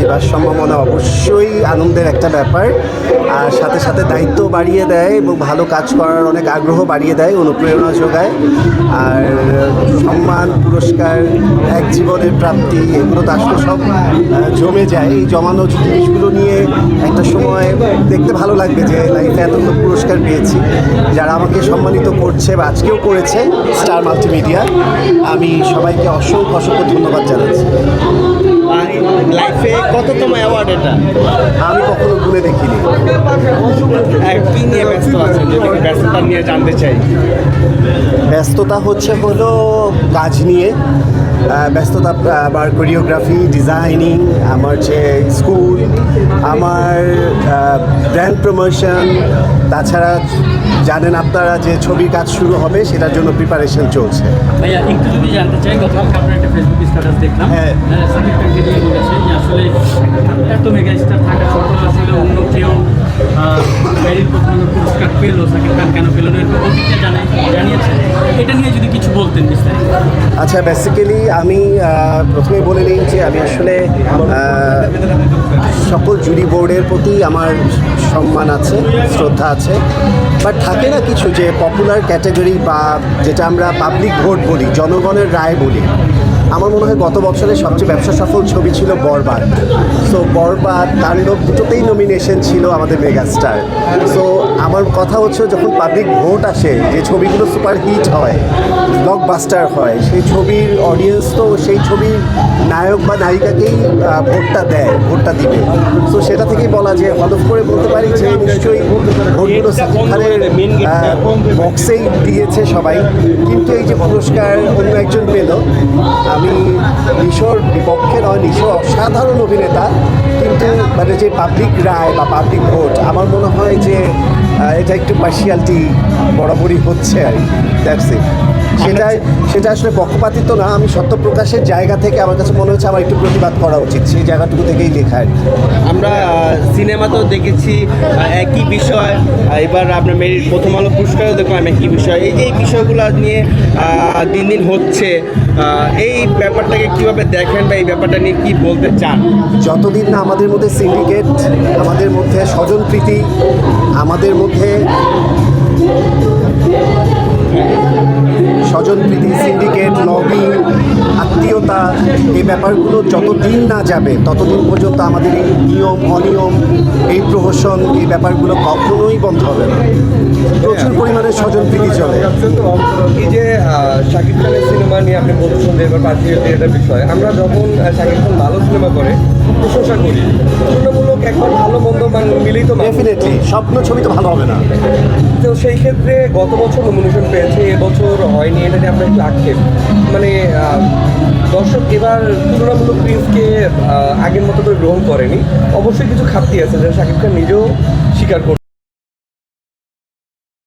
বিভার সম্ভাবনা অবশ্যই আনন্দের একটা ব্যাপার, আর সাথে সাথে দায়িত্ব বাড়িয়ে দেয় এবং ভালো কাজ করার অনেক আগ্রহ বাড়িয়ে দেয়, অনুপ্রেরণা যোগায়। আর সম্মান, পুরস্কার, এক জীবনের প্রাপ্তি, এগুলো তো আসলে সব জমে যায়। এই জমানো জিনিসগুলো নিয়ে একটা সময় দেখতে ভালো লাগবে যে লাইফে এতগুলো পুরস্কার পেয়েছি। যারা আমাকে সম্মানিত করছে বা আজকেও করেছে স্টার মাল্টিমিডিয়া, আমি সবাইকে অসংখ্য ধন্যবাদ জানাচ্ছি। লাইফে কততম অ্যাওয়ার্ড এটা? আমি কখনো ভুলে দেখিনি। কি নিয়ে ব্যস্ত আছেন, যদি ব্যস্ততা নিয়ে জানতে চাই? ব্যস্ততা হলো কাজ নিয়ে ব্যস্ততা, আমার কোরিওগ্রাফি, ডিজাইনিং, আমার যে স্কুল, আমার ব্র্যান্ড প্রমোশন, তাছাড়া জানেন আপনারা যে ছবির কাজ শুরু হবে, সেটার জন্য প্রিপারেশন চলছে। ভাইয়া একটু যদি জানতে চাই, গতকালকে আপনার একটা ফেসবুক স্ট্যাটাস দেখলাম, সাকিব খানকে নিয়ে বলেছেন যে আসলে এত মেগা স্টার থাকা সত্ত্বেও আসলে অন্য কেউ মেরিট প্রথম পুরস্কার পেল, সাকিব খান কেন পেল না, একটু প্রতিক্রিয়া জানিয়েছেন। এটা নিয়ে যদি কিছু বলতেন বিস্তারিত। আচ্ছা, বেসিক্যালি আমি প্রথমে বলে নিই যে আমি আসলে সকল জুরি বোর্ডের প্রতি আমার সম্মান আছে, শ্রদ্ধা আছে, বাট থাকে না কিছু যে পপুলার ক্যাটাগরি বা যেটা আমরা পাবলিক ভোট বলি, জনগণের রায় বলি। আমার মনে হয় গত বছরের সবচেয়ে ব্যবসা সফল ছবি ছিল বরবাদ। সো বরবাদ, তাণ্ডব দুটোতেই নমিনেশন ছিল আমাদের মেগাস্টার। সো আমার কথা হচ্ছে, যখন পাবলিক ভোট আসে, যে ছবিগুলো সুপার হিট হয়, ব্লকবাস্টার হয়, সেই ছবির অডিয়েন্স তো সেই ছবির নায়ক বা নায়িকাকেই ভোটটা দিবে। সো সেটা থেকেই বলা যে হলফ করে বলতে পারি যে নিশ্চয়ই ভোটগুলো সাকিব খানের বক্সেই দিয়েছে সবাই। কিন্তু এই যে পুরস্কার অন্য একজন পেল, আমি নিশোর বিপক্ষে নয়, নিশো অসাধারণ অভিনেতা, কিন্তু মানে যে পাবলিক রায় বা পাবলিক ভোট, আমার মনে হয় যে এটা একটু পার্শিয়ালিটি বরাবরই হচ্ছে আর কি। That's it. সেটা আসলে পক্ষপাতিত্ব না, আমি সত্য প্রকাশের জায়গা থেকে আমার কাছে মনে হচ্ছে আমার একটু প্রতিবাদ করা উচিত, সেই জায়গাটুকু থেকেই লেখা আর কি। আমরা সিনেমাতেও দেখেছি একই বিষয়, এবার আপনার মেরিট প্রথম আলো পুরস্কারও দেখলাম একই বিষয়। এই যে এই বিষয়গুলো নিয়ে দিন দিন হচ্ছে, এই ব্যাপারটাকে কীভাবে দেখেন বা এই ব্যাপারটা নিয়ে কী বলতে চান? যতদিন না আমাদের মধ্যে সিন্ডিকেট, আমাদের মধ্যে স্বজনপ্রীতি, আমাদের মধ্যে সিন্ডিকেট, লবি, আত্মীয়তা, এই ব্যাপারগুলো যতদিন না যাবে ততদিন পর্যন্ত আমাদের এই নিয়ম অনিয়ম, এই প্রহসন, এই ব্যাপারগুলো কখনোই বন্ধ হবে না। প্রচুর পরিমাণে স্বজনপ্রীতি চলে। এই যে শাকিব খানের সিনেমা নিয়ে আপনি বলছেন যে এবার পার্সিয়ালিটি একটা বিষয়, আমরা যখন শাকিব খান ভালো সিনেমা করে প্রশংসা করি, তুলনামূলক একবার ভালো মন্দ মিলেই তো ডেফিনেটলি স্বপ্ন ছবি তো ভালো হবে না। তো সেই ক্ষেত্রে গত বছর নমিনেশন পেয়েছে, এবছর হয়নি, এটা নিয়ে আপনার একটু আক্ষেপ। মানে দর্শক এবার তুলনামূলক প্রিন্সকে আগের মতো করে গ্রহণ করেনি। অবশ্যই কিছু খাপ্তি আছে, যেটা শাকিব খান নিজেও স্বীকার করে।